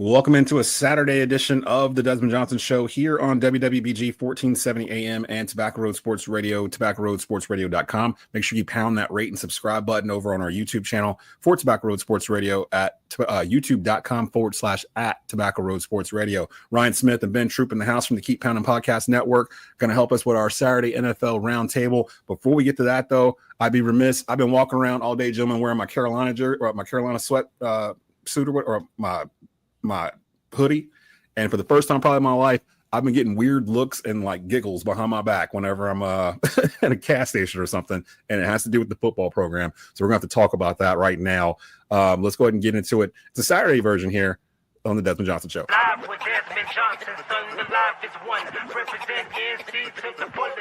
Welcome into a Saturday edition of the Desmond Johnson Show here on WWBG 1470 AM and Tobacco Road Sports Radio, tobaccoroadsportsradio.com. Make sure you pound that rate and subscribe button over on our YouTube channel for Tobacco Road Sports Radio at youtube.com/at Tobacco Road Sports Radio. Ryan Smith and Ben Troupe in the house from the Keep Pounding Podcast Network going to help us with our Saturday NFL roundtable. Before we get to that, though, I'd be remiss. I've been walking around all day, gentlemen, wearing my Carolina jersey or my Carolina sweat suit or my hoodie, and for the first time probably in my life, I've been getting weird looks and like giggles behind my back whenever I'm at a gas station or something, and it has to do with the football program. So we're gonna have to talk about that right now. Let's go ahead and get into it. It's a Saturday version here on the Desmond Johnson Show. Live with Desmond Johnson, son, the live is one. Represent NC to the fullest.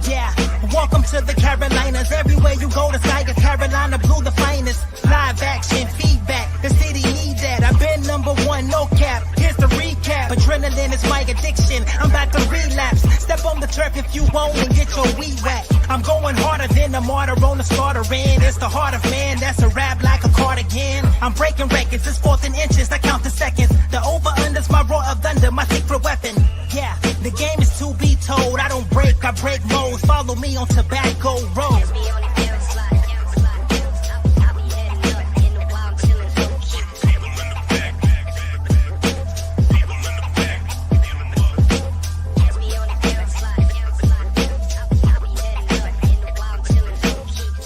Yeah, welcome to the Carolinas. Everywhere you go, the Tiger Carolina Blue, the finest. Live action, feedback, the city needs that. I've been number one, no cap. Here's the recap. Adrenaline is my addiction. I'm about to relapse. Step on the turf if you want and get your weed whacked. I'm going harder than a martyr on the starter end. It's the heart of man, that's a rap like a cardigan. I'm breaking records, it's 4th and inches. I count the seconds. The over-under's my roar of thunder, my secret weapon. Yeah, the game is to be told. I don't break, I break modes. Follow me on Tobacco Road.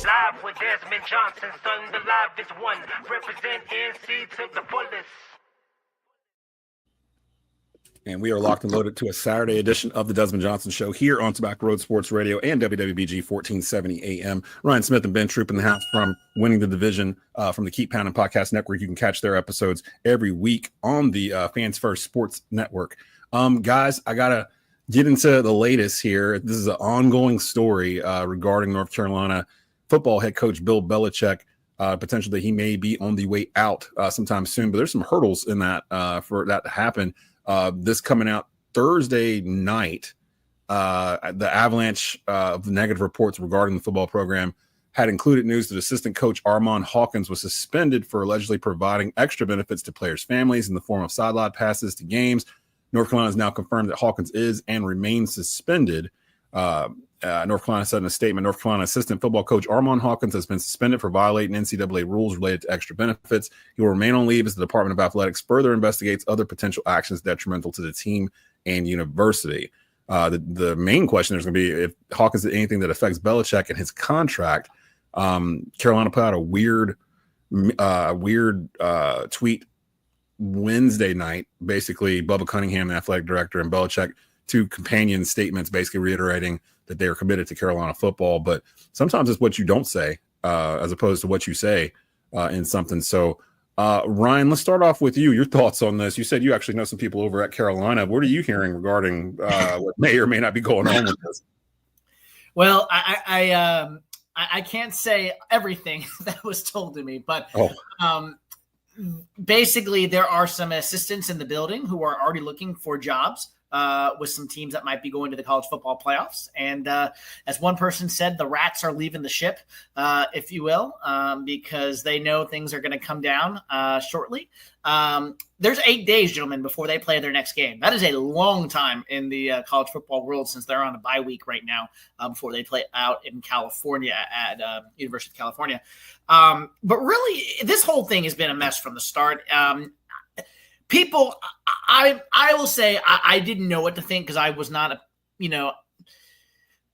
Live with Desmond Johnson, son, the live is one. Represent NC to the fullest. And we are locked and loaded to a Saturday edition of the Desmond Johnson Show here on Tobacco Road Sports Radio and WWBG 1470 AM. Ryan Smith and Ben Troupe in the house from Winning the Division from the Keep Pounding Podcast Network. You can catch their episodes every week on the Fans First Sports Network. Guys, I got to get into the latest here. This is an ongoing story regarding North Carolina football head coach Bill Belichick. Potentially he may be on the way out sometime soon, but there's some hurdles in that for that to happen. This coming out Thursday night, the avalanche of negative reports regarding the football program had included news that assistant coach Armand Hawkins was suspended for allegedly providing extra benefits to players' families in the form of sideline passes to games. North Carolina has now confirmed that Hawkins is and remains suspended. North Carolina said in a statement, North Carolina assistant football coach Armand Hawkins has been suspended for violating NCAA rules related to extra benefits. He will remain on leave as the Department of Athletics further investigates other potential actions detrimental to the team and university. The main question is going to be if Hawkins did anything that affects Belichick and his contract. Carolina put out a weird tweet Wednesday night, basically Bubba Cunningham, the athletic director, and Belichick, two companion statements basically reiterating that they are committed to Carolina football. But sometimes it's what you don't say as opposed to what you say in something. So, Ryan, let's start off with you. Your thoughts on this. You said you actually know some people over at Carolina. What are you hearing regarding what may or may not be going on with this? Well, I can't say everything that was told to me, but basically there are some assistants in the building who are already looking for jobs with some teams that might be going to the college football playoffs. And as one person said, the rats are leaving the ship, if you will, because they know things are going to come down shortly. There's 8 days, gentlemen, before they play their next game. That is a long time in the college football world since they're on a bye week right now before they play out in California at University of California. But really, this whole thing has been a mess from the start. People, I will say I didn't know what to think because I was not,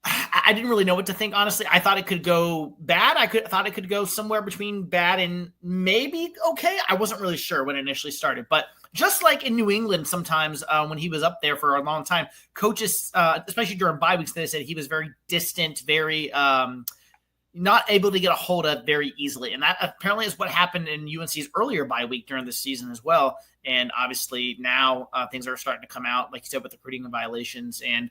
I didn't really know what to think, honestly. I thought it could go bad. I thought it could go somewhere between bad and maybe okay. I wasn't really sure when it initially started. But just like in New England sometimes when he was up there for a long time, coaches, especially during bye weeks, they said he was very distant, very not able to get a hold of very easily. And that apparently is what happened in UNC's earlier bye week during this season as well. And obviously now things are starting to come out, like you said, with the recruiting violations. And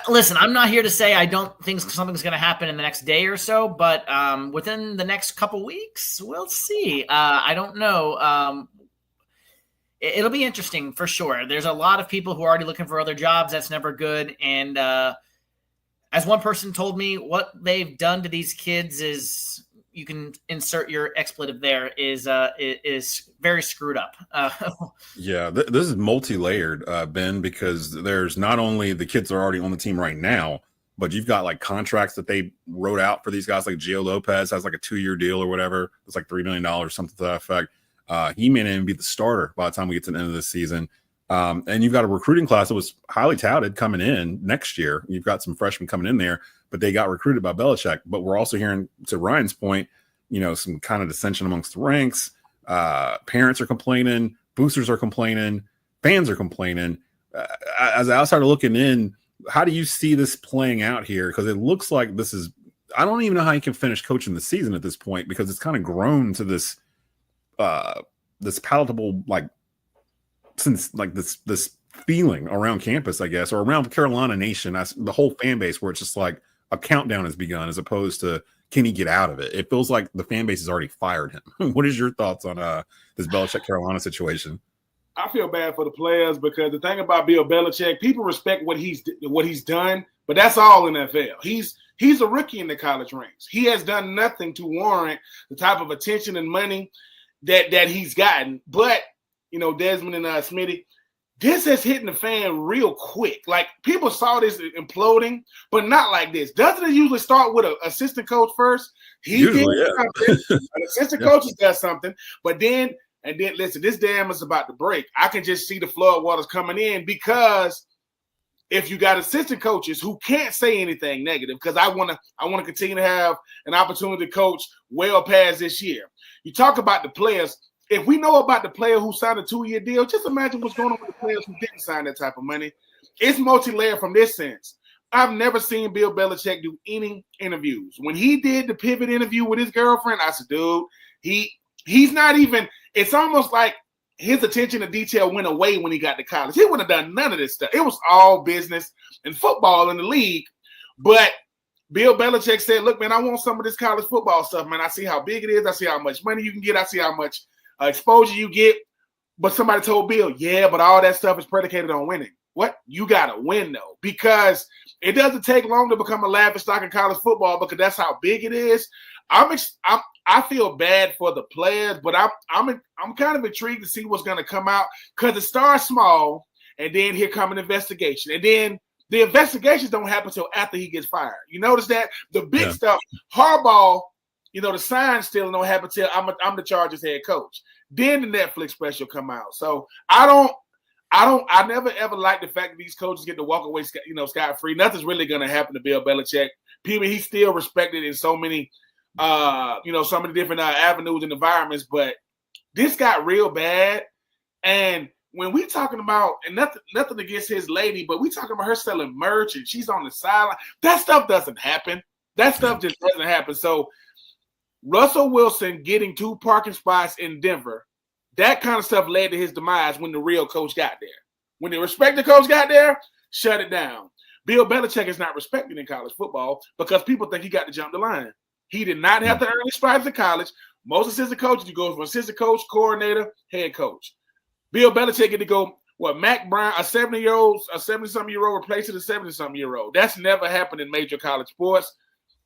listen, I'm not here to say I don't think something's going to happen in the next day or so, but within the next couple weeks, we'll see. I don't know. It'll be interesting for sure. There's a lot of people who are already looking for other jobs. That's never good. And as one person told me, what they've done to these kids is, you can insert your expletive there, is very screwed up. Yeah, this is multi-layered, Ben, because there's not only the kids that are already on the team right now, but you've got like contracts that they wrote out for these guys. Like Gio Lopez has like a 2-year deal or whatever. It's like $3 million, something to that effect. He may not even be the starter by the time we get to the end of this season. And you've got a recruiting class that was highly touted coming in next year. You've got some freshmen coming in there, but they got recruited by Belichick. But we're also hearing, to Ryan's point, some kind of dissension amongst the ranks. Parents are complaining, boosters are complaining, fans are complaining. As an outsider looking in, how do you see this playing out here? Because it looks like this is, I don't even know how you can finish coaching the season at this point, because it's kind of grown to this palatable, this feeling around campus, I guess, or around Carolina Nation, as the whole fan base, where it's just like a countdown has begun, as opposed to can he get out of it? It feels like the fan base has already fired him. What is your thoughts on this Belichick Carolina situation? I feel bad for the players, because the thing about Bill Belichick, people respect what he's done, but that's all in the NFL. He's a rookie in the college ranks. He has done nothing to warrant the type of attention and money that he's gotten. But Desmond and Smitty, this has hit the fan real quick. Like, people saw this imploding, but not like this. Doesn't it usually start with an assistant coach first? Usually, did something. An assistant coach does something, but then listen, this dam is about to break. I can just see the flood waters coming in, because if you got assistant coaches who can't say anything negative, because I want to continue to have an opportunity to coach well past this year. You talk about the players. If we know about the player who signed a 2-year deal, just imagine what's going on with the players who didn't sign that type of money. It's multi-layered from this sense. I've never seen Bill Belichick do any interviews. When he did the pivot interview with his girlfriend, I said, dude, he's not even – it's almost like his attention to detail went away when he got to college. He wouldn't have done none of this stuff. It was all business and football in the league. But Bill Belichick said, look, man, I want some of this college football stuff, man. I see how big it is. I see how much money you can get. I see how much exposure you get. But somebody told Bill, yeah, but all that stuff is predicated on winning. What? You got to win, though, because it doesn't take long to become a laughingstock in college football, because that's how big it is. I feel bad for the players, but I'm kind of intrigued to see what's going to come out, because it starts small, and then here come an investigation, and then the investigations don't happen until after he gets fired. You notice that the big stuff, Harbaugh, the sign still don't happen until I'm the Chargers head coach. Then the Netflix special come out. So I never ever liked the fact that these coaches get to walk away, scot-free. Nothing's really going to happen to Bill Belichick. He's still respected in so many, so many different avenues and environments. But this got real bad. And when we talking about, and nothing against his lady, but we talking about her selling merch and she's on the sideline. That stuff doesn't happen. That stuff just doesn't happen. So Russell Wilson getting 2 parking spots in Denver, that kind of stuff led to his demise when the real coach got there. When the respected coach got there, shut it down. Bill Belichick is not respected in college football because people think he got to jump the line. He did not have to earn his stripes in college. Most assistant coaches, you go from assistant coach, coordinator, head coach. Bill Belichick get to go, Mac Brown, a 70-something-year-old replacing a 70-something-year-old. That's never happened in major college sports.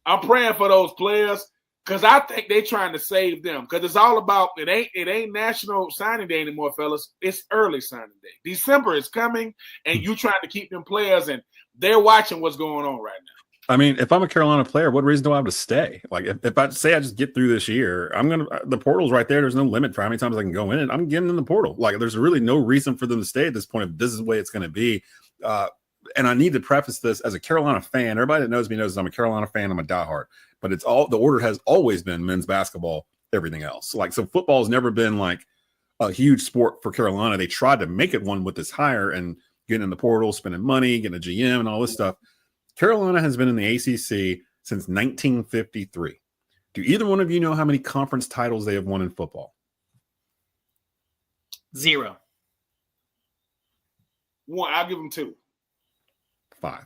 I'm praying for those players because I think they're trying to save them, because it's all about, it ain't National Signing Day anymore, fellas. It's early signing day. December is coming, and you trying to keep them players, and they're watching what's going on right now. I mean, if I'm a Carolina player, what reason do I have to stay? Like, if I say I just get through this year, the portal's right there. There's no limit for how many times I can go in it. I'm getting in the portal. Like, there's really no reason for them to stay at this point if this is the way it's going to be. And I need to preface this as a Carolina fan. Everybody that knows me knows I'm a Carolina fan. I'm a diehard. But it's all, the order has always been men's basketball, everything else. Like, so football has never been like a huge sport for Carolina. They tried to make it one with this hire and getting in the portal, spending money, getting a GM and all this stuff. Carolina has been in the ACC since 1953. Do either one of you know how many conference titles they have won in football? 0. 1. I'll give them 2. 5.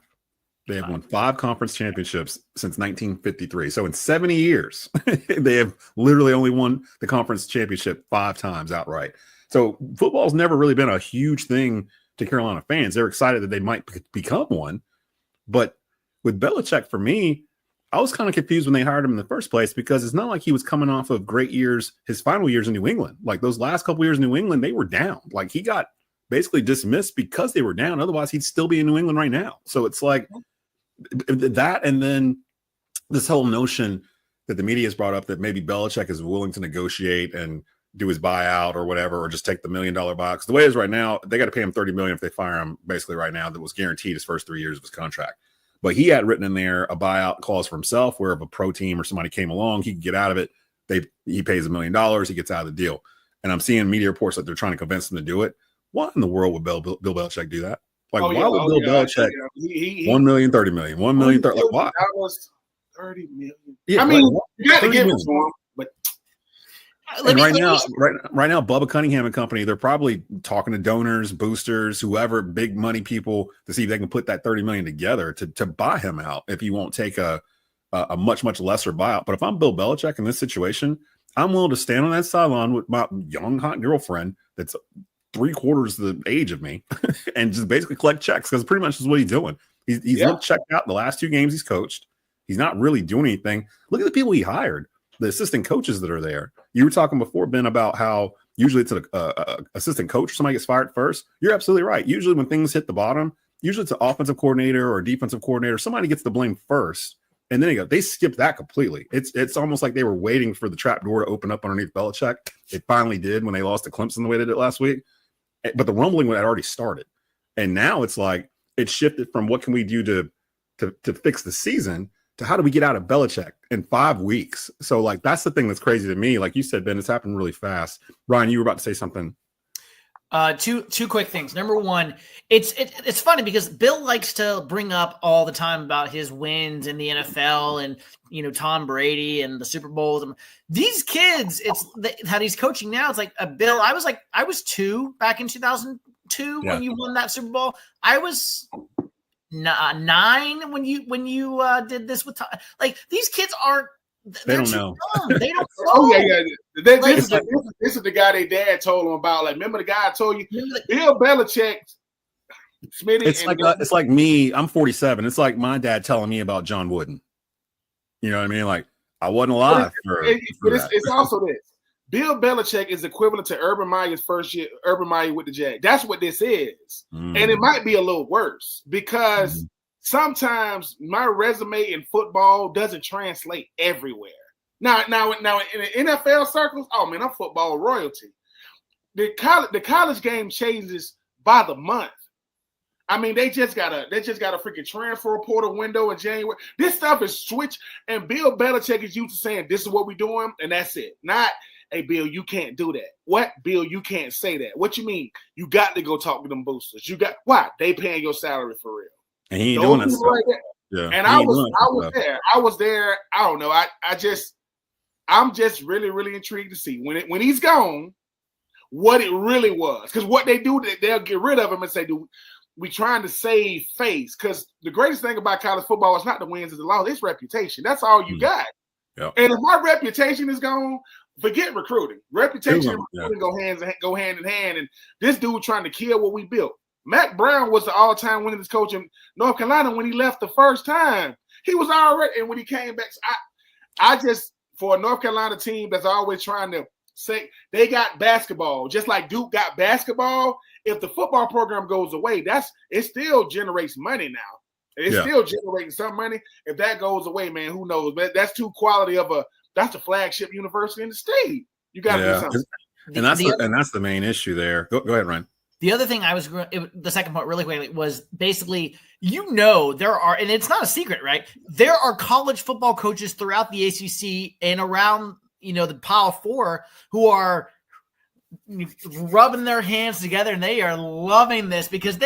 They have won 5 conference championships since 1953. So in 70 years, they have literally only won the conference championship 5 times outright. So football's never really been a huge thing to Carolina fans. They're excited that they might become one. But with Belichick, for me, I was kind of confused when they hired him in the first place because it's not like he was coming off of great years, his final years in New England. Like those last couple years in New England, they were down. Like he got basically dismissed because they were down. Otherwise, he'd still be in New England right now. So it's like that. And then this whole notion that the media has brought up that maybe Belichick is willing to negotiate and do his buyout or whatever, or just take the $1 million box. The way it is right now, they got to pay him $30 million if they fire him basically right now. That was guaranteed his first 3 years of his contract. But he had written in there a buyout clause for himself where if a pro team or somebody came along, he could get out of it. He pays $1 million, he gets out of the deal. And I'm seeing media reports that they're trying to convince him to do it. Why in the world would Bill Belichick do that? Like, why would Bill Belichick $1 million, $30 million, $1 million, 30, like why? That was $30 million. Yeah, I mean, like, you got to give it to him, but and right now, Bubba Cunningham and company, they're probably talking to donors, boosters, whoever, big money people to see if they can put that $30 million together to buy him out if he won't take a much, much lesser buyout. But if I'm Bill Belichick in this situation, I'm willing to stand on that sideline with my young, hot girlfriend that's 3/4 the age of me and just basically collect checks because pretty much is what he's doing. He's looked checked out the last 2 games he's coached. He's not really doing anything. Look at the people he hired, the assistant coaches that are there. You were talking before, Ben, about how usually it's an assistant coach or somebody gets fired first. You're absolutely right. Usually when things hit the bottom, usually it's an offensive coordinator or a defensive coordinator. Somebody gets the blame first. And then they skipped that completely. It's almost like they were waiting for the trap door to open up underneath Belichick. It finally did when they lost to Clemson the way they did last week. But the rumbling had already started. And now it's like it shifted from what can we do to fix the season to how do we get out of Belichick in 5 weeks? So, like, that's the thing that's crazy to me. Like you said, Ben, it's happened really fast. Ryan, you were about to say something. Two quick things. Number one, it's funny because Bill likes to bring up all the time about his wins in the NFL and, Tom Brady and the Super Bowls. These kids, how he's coaching now. It's like Bill. I was 2 back in 2002 when you won that Super Bowl. I was 9 when you did this with Tom. Like these kids aren't. They don't know. They don't know. Oh yeah. This is the guy their dad told him about. Like, remember the guy I told you, Bill Belichick. Smitty. It's like me. I'm 47. It's like my dad telling me about John Wooden. You know what I mean? Like I wasn't alive. It's also this. Bill Belichick is equivalent to Urban Meyer's first year. Urban Meyer with the Jags. That's what this is, and it might be a little worse because. Sometimes my resume in football doesn't translate everywhere. Now in the NFL circles, oh man, I'm football royalty. The college game changes by the month. I mean, they just got a freaking transfer portal window in January. This stuff is switched, and Bill Belichick is used to saying, "This is what we're doing," and that's it. Not, "Hey, Bill, you can't do that." What, Bill? You can't say that. What you mean? You got to go talk to them boosters. Why? They paying your salary for real. And he ain't doing that stuff. Like that. Yeah. And I was there. I was there. I don't know. I'm just really, really intrigued to see when he's gone, what it really was. Because what they do, they'll get rid of him and say, we trying to save face. Because the greatest thing about college football is not the wins and the losses, it's reputation. That's all you got. Yep. And if my reputation is gone, forget recruiting. Reputation and recruiting go hand in hand. And this dude trying to kill what we built. Matt Brown was the all-time winningest coach in North Carolina when he left the first time. He was already, and when he came back, I just, for a North Carolina team that's always trying to say they got basketball, just like Duke got basketball. If the football program goes away, it still generates money now. It's still generating some money. If that goes away, man, who knows? But that's too quality that's the flagship university in the state. You got to do something. And that's the main issue there. Go ahead, Ryan. The other thing the second point really quickly was basically, there are, and it's not a secret, right? There are college football coaches throughout the ACC and around, the Power Four who are rubbing their hands together and they are loving this because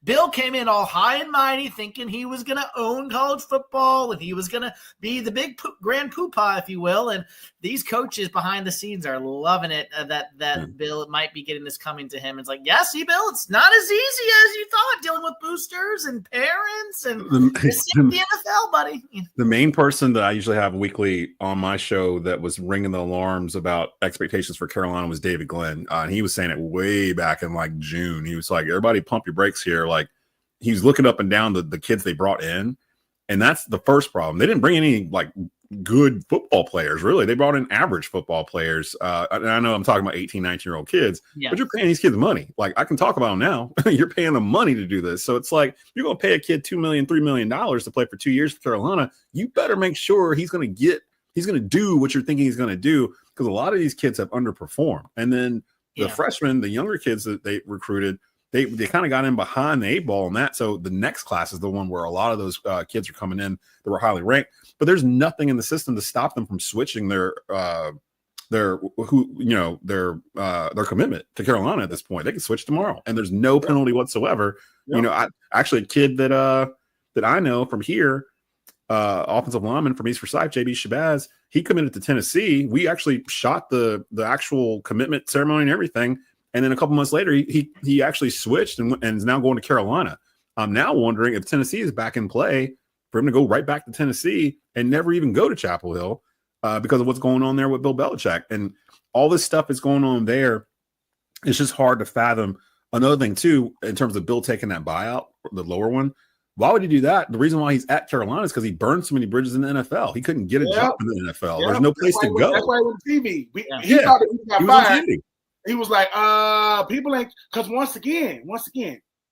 Bill came in all high and mighty thinking he was going to own college football and he was going to be the big grand poobah, if you will. And these coaches behind the scenes are loving it that Bill might be getting this coming to him. It's like, yeah, see, Bill, it's not as easy as you thought dealing with boosters and parents and the NFL, buddy. The main person that I usually have weekly on my show that was ringing the alarms about expectations for Carolina was David Glenn. And he was saying it way back in like June. He was like, everybody pump your brakes here. Like he was looking up and down the kids they brought in. And that's the first problem. They didn't bring any like good football players, really. They brought in average football players. And I know I'm talking about 18, 19-year-old kids, but you're paying these kids money. Like, I can talk about them now. You're paying them money to do this. So it's like, you're going to pay a kid $2 million, $3 million to play for 2 years for Carolina. You better make sure he's going to do what you're thinking he's going to do, because a lot of these kids have underperformed. And then the freshmen, the younger kids that they recruited, they kind of got in behind the 8 ball on that. So the next class is the one where a lot of those kids are coming in that were highly ranked, but there's nothing in the system to stop them from switching their commitment to Carolina at this point. They can switch tomorrow, and there's no penalty whatsoever. Yep. A kid that I know from here, offensive lineman from East Forsyth, JB Shabazz, he committed to Tennessee. We actually shot the actual commitment ceremony and everything. And then a couple months later, he actually switched and is now going to Carolina. I'm now wondering if Tennessee is back in play for him to go right back to Tennessee and never even go to Chapel Hill because of what's going on there with Bill Belichick. And all this stuff is going on there. It's just hard to fathom. Another thing, too, in terms of Bill taking that buyout, the lower one, why would he do that? The reason why he's at Carolina is because he burned so many bridges in the NFL. He couldn't get a job in the NFL. There's no place to go. That's why he was on TV. He thought that he got fired. He was like, people ain't, because once again,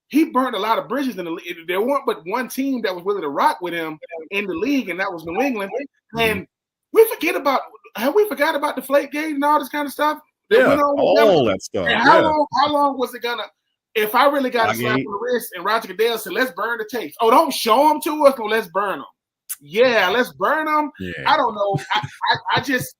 he burned a lot of bridges in the league. There weren't but one team that was willing to rock with him in the league, and that was New England. And have we forgot about the Deflategate and all this kind of stuff? All that stuff. And how long was it gonna? If I really got a slap on the wrist and Roger Goodell said, "Let's burn the tapes," oh, don't show them to us, no, let's burn them. Yeah, let's burn them. Yeah. I don't know. I just.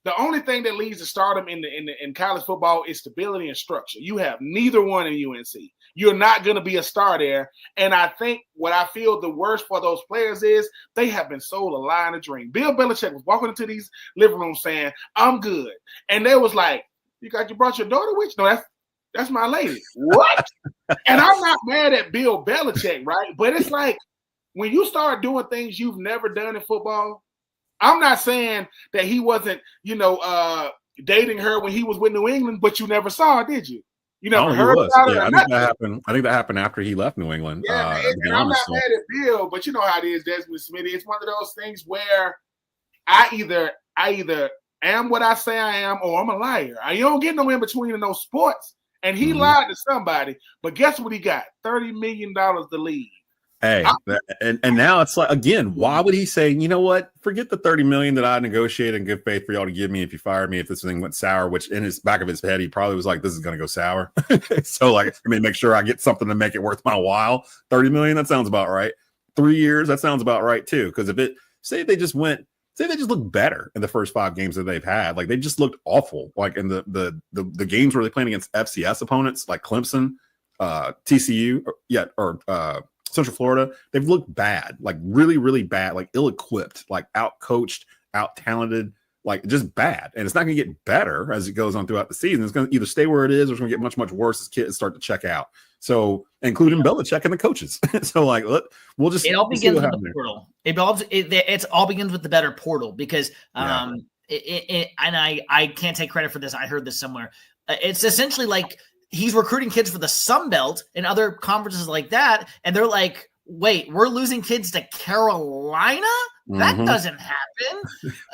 The only thing that leads to stardom in college football is stability and structure. You have neither one in UNC. You're not going to be a star there. And I think what I feel the worst for those players is they have been sold a lie and a dream. Bill Belichick was walking into these living rooms saying, "I'm good," and they was like, "You brought your daughter with you?" No, that's my lady. What? And I'm not mad at Bill Belichick, right? But it's like when you start doing things you've never done in football. I'm not saying that he wasn't, dating her when he was with New England, but you never saw her, did you? You never heard about it? I think that happened after he left New England. Yeah, and I'm not mad at Bill, but you know how it is, Desmond Smith. It's one of those things where I either am what I say I am, or I'm a liar. You don't get no in between in those sports. And he lied to somebody, but guess what he got? $30 million to leave. Hey, and now it's like, again, why would he say, you know what, forget the $30 million that I negotiated in good faith for y'all to give me if you fired me, if this thing went sour, which in his back of his head, he probably was like, this is going to go sour. So like, make sure I get something to make it worth my while. 30 million, that sounds about right. 3 years, that sounds about right too. Because say they just look better in the first 5 games that they've had. Like they just looked awful. Like in the games where they're playing against FCS opponents like Clemson, TCU, or Central Florida, they've looked bad, like really, really bad, like ill-equipped, like out-coached, out-talented, like just bad. And it's not going to get better as it goes on throughout the season. It's going to either stay where it is or it's going to get much, much worse as kids start to check out. So, including Belichick and the coaches. So, like, we'll just. It all begins with the portal. It all begins with the better portal because, and I can't take credit for this. I heard this somewhere. It's essentially like he's recruiting kids for the Sun Belt and other conferences like that. And they're like, wait, we're losing kids to Carolina? That doesn't happen.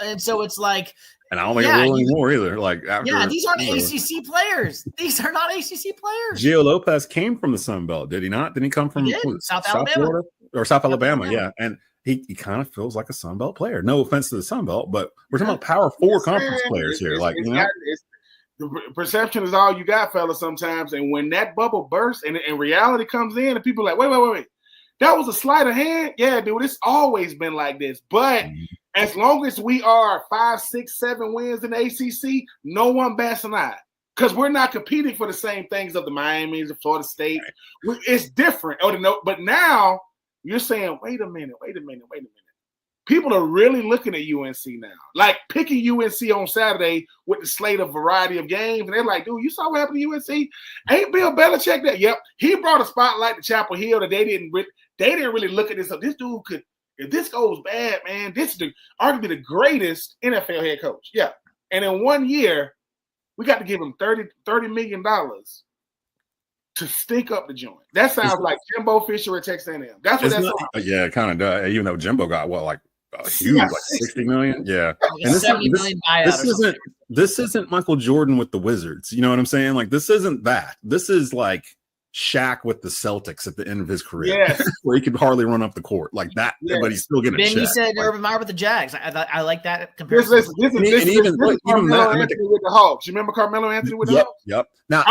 And so it's like. And I don't think it will anymore either. Like, these aren't ACC players. These are not ACC players. Gio Lopez came from the Sun Belt, did he not? Didn't he come from South Alabama? Florida? Or South Alabama, yeah. And he kind of feels like a Sun Belt player. No offense to the Sun Belt, but we're talking about Power 4 conference players here. The perception is all you got, fellas, sometimes. And when that bubble bursts and reality comes in and people are like, wait. That was a sleight of hand? Yeah, dude, it's always been like this. But as long as we are 5, 6, 7 wins in the ACC, no one bats an eye. Because we're not competing for the same things of the Miamis, the Florida State. It's different. But now you're saying, wait a minute. People are really looking at UNC now, like picking UNC on Saturday with the slate of variety of games. And they're like, dude, you saw what happened to UNC? Ain't Bill Belichick that? Yep. He brought a spotlight to Chapel Hill that they didn't really look at this. So this dude could, if this goes bad, man, this is arguably the greatest NFL head coach. Yeah. And in 1 year, we got to give him $30 million to stink up the joint. That sounds like Jimbo Fisher at Texas A&M. That's what that sounds. Yeah, it kind of does. Even though Jimbo got like a huge, like 60 million. Yeah, and this isn't Michael Jordan with the Wizards. You know what I'm saying? Like this isn't that. This is like Shaq with the Celtics at the end of his career, where he could hardly run up the court like that, but he's still getting. Ben, you said like, Urban Meyer with the Jags. I like that comparison. This is Carmelo Anthony with the Hawks. You remember Carmelo Anthony with the Hawks? Yep. Now,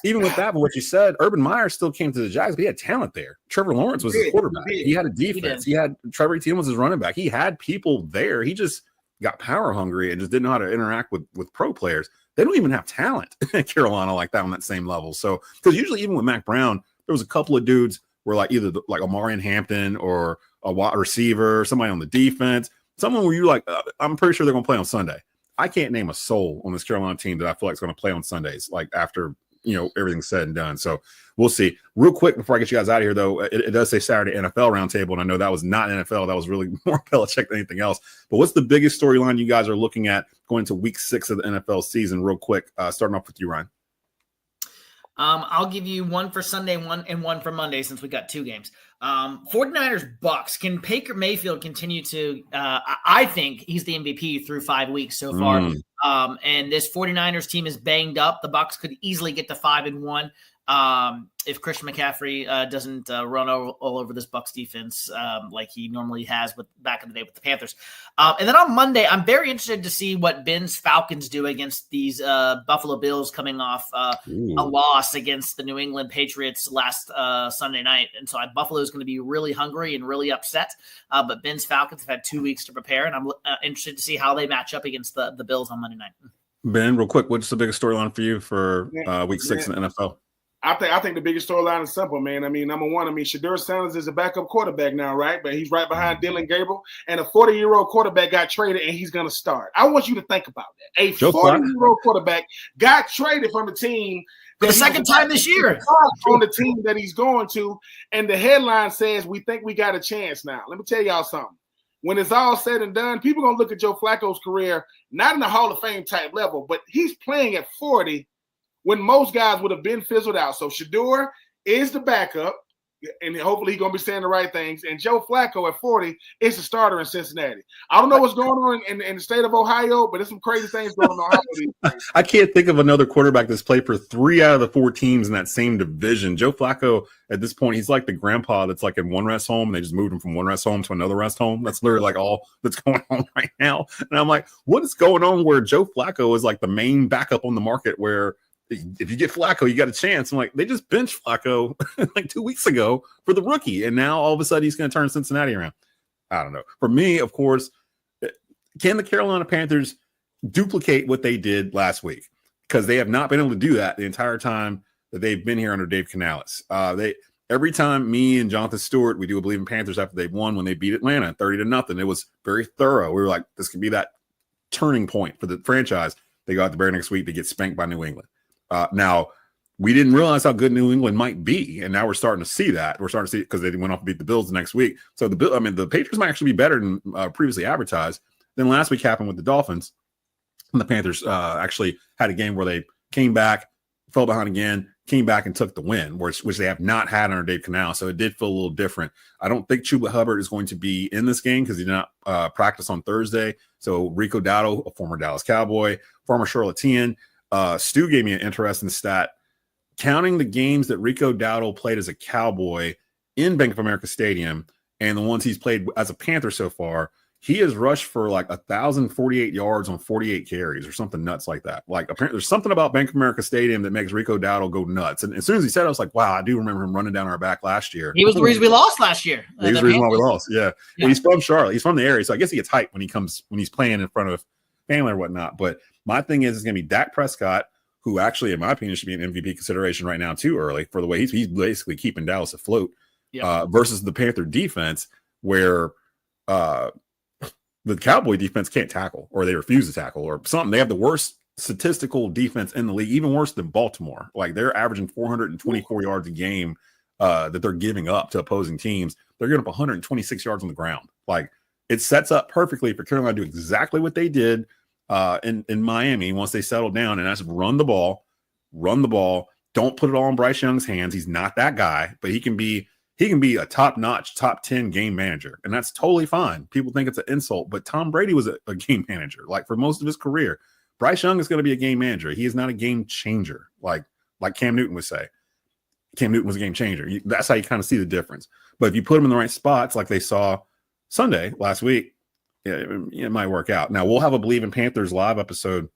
even with that, but what you said, Urban Meyer still came to the Jags, but he had talent there. Trevor Lawrence was his quarterback. He had a defense. He had Trevor Etienne was his running back. He had people there. He just got power hungry and just didn't know how to interact with pro players. They don't even have talent in Carolina like that on that same level. So, because usually even with Mac Brown, there was a couple of dudes where like either like Omarion Hampton or a wide receiver, somebody on the defense, someone where you like, I'm pretty sure they're going to play on Sunday. I can't name a soul on this Carolina team that I feel like is going to play on Sundays, like after, everything's said and done. So we'll see. Real quick before I get you guys out of here, though, it does say Saturday NFL roundtable, and I know that was not NFL. That was really more Belichick than anything else. But what's the biggest storyline you guys are looking at going into week 6 of the NFL season? Real quick, starting off with you, Ryan. I'll give you one for Sunday, one for Monday, since we got 2 games. 49ers Bucks. Can Baker Mayfield continue to I think he's the MVP through 5 weeks so far. And this 49ers team is banged up. The Bucks could easily get to 5-1 if Christian McCaffrey doesn't run all over this Bucks defense like he normally has with back in the day with the Panthers. And then on Monday, I'm very interested to see what Ben's Falcons do against these Buffalo Bills coming off a loss against the New England Patriots last Sunday night. And so Buffalo is going to be really hungry and really upset. But Ben's Falcons have had 2 weeks to prepare, and I'm interested to see how they match up against the Bills on Monday night. Ben, real quick, what's the biggest storyline for you for week 6 in the NFL? I think the biggest storyline is simple, man. I mean, number one, Shedeur Sanders is a backup quarterback now, right? But he's right behind Dylan Gabriel, and a 40-year-old quarterback got traded, and he's going to start. I want you to think about that. A 40-year-old quarterback got traded from the team for the second time this year on the team that he's going to, and the headline says, "We think we got a chance now." Let me tell y'all something. When it's all said and done, people are going to look at Joe Flacco's career, not in the Hall of Fame type level, but he's playing at 40 when most guys would have been fizzled out. So Shedeur is the backup, and hopefully he's going to be saying the right things. And Joe Flacco at 40 is the starter in Cincinnati. I don't know what's going on in the state of Ohio, but there's some crazy things going on. I can't think of another quarterback that's played for 3 out of the 4 teams in that same division. Joe Flacco, at this point, he's like the grandpa that's like in one rest home, and they just moved him from one rest home to another rest home. That's literally like all that's going on right now. And I'm like, what is going on where Joe Flacco is like the main backup on the market where if you get Flacco, you got a chance. I'm like, they just benched Flacco like 2 weeks ago for the rookie, and now all of a sudden he's going to turn Cincinnati around. I don't know. For me, of course, can the Carolina Panthers duplicate what they did last week? Because they have not been able to do that the entire time that they've been here under Dave Canales. Every time me and Jonathan Stewart, we do a Believe in Panthers after they've won when they beat Atlanta 30-0. It was very thorough. We were like, this could be that turning point for the franchise. They go out the very next week, they get spanked by New England. Now, we didn't realize how good New England might be, and now we're starting to see that. We're starting to see it because they went off and beat the Bills the next week. So the Patriots might actually be better than previously advertised. Then last week happened with the Dolphins, and the Panthers actually had a game where they came back, fell behind again, came back and took the win, which they have not had under Dave Canales. So it did feel a little different. I don't think Chuba Hubbard is going to be in this game because he did not practice on Thursday. So Rico Dowdle, a former Dallas Cowboy, former Charlottean. Stu gave me an interesting stat. Counting the games that Rico Dowdle played as a Cowboy in Bank of America Stadium and the ones he's played as a Panther so far, he has rushed for like 1,048 yards on 48 carries or something nuts like that. Like apparently there's something about Bank of America Stadium that makes Rico Dowdle go nuts. And as soon as he said it, I was like, wow, I do remember him running down our back last year. He was the reason we lost last year. He was the reason why we lost. Yeah. Well, he's from Charlotte. He's from the area. So I guess he gets hyped when he's playing in front of family or whatnot. But my thing is, it's going to be Dak Prescott, who actually, in my opinion, should be an MVP consideration right now too early for the way he's basically keeping Dallas afloat versus the Panther defense where the Cowboy defense can't tackle or they refuse to tackle or something. They have the worst statistical defense in the league, even worse than Baltimore. Like they're averaging 424 yards a game that they're giving up to opposing teams. They're giving up 126 yards on the ground. Like it sets up perfectly for Carolina to do exactly what they did in Miami once they settled down, and that's run the ball Don't put it all in Bryce Young's hands. He's not that guy, but he can be a top-notch, top 10 game manager, and that's totally fine. People think it's an insult, but Tom Brady was a game manager, like for most of his career. Bryce Young is going to be a game manager. He is not a game changer, like Cam Newton would say. Cam Newton was a game changer. That's how you kind of see the difference. But if you put him in the right spots, like they saw Sunday last week, it might work out. Now, we'll have a Believe in Panthers live episode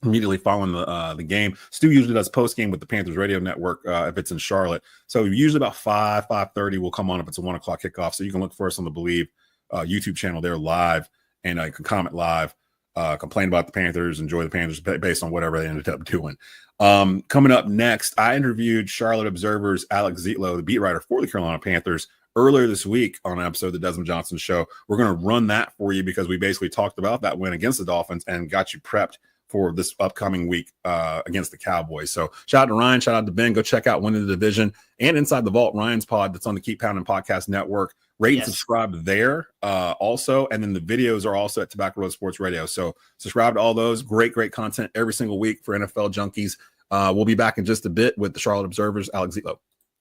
immediately following the game. Stu usually does post game with the Panthers radio network if it's in Charlotte. So usually about 5:30 we'll come on if it's a 1 o'clock kickoff. So you can look for us on the Believe YouTube channel there live, and you can comment live, complain about the Panthers, enjoy the Panthers based on whatever they ended up doing. Coming up next, I interviewed Charlotte Observer's Alex Zietlow, the beat writer for the Carolina Panthers, earlier this week on an episode of the Desmond Johnson Show. We're going to run that for you because we basically talked about that win against the Dolphins and got you prepped for this upcoming week against the Cowboys. So shout out to Ryan, shout out to Ben. Go check out Winning the Division and Inside the Vault, Ryan's pod that's on the Keep Pounding Podcast Network. Rate and subscribe there also. And then the videos are also at Tobacco Road Sports Radio. So subscribe to all those. Great content every single week for NFL junkies. We'll be back in just a bit with the Charlotte Observer's Alex Zietlow.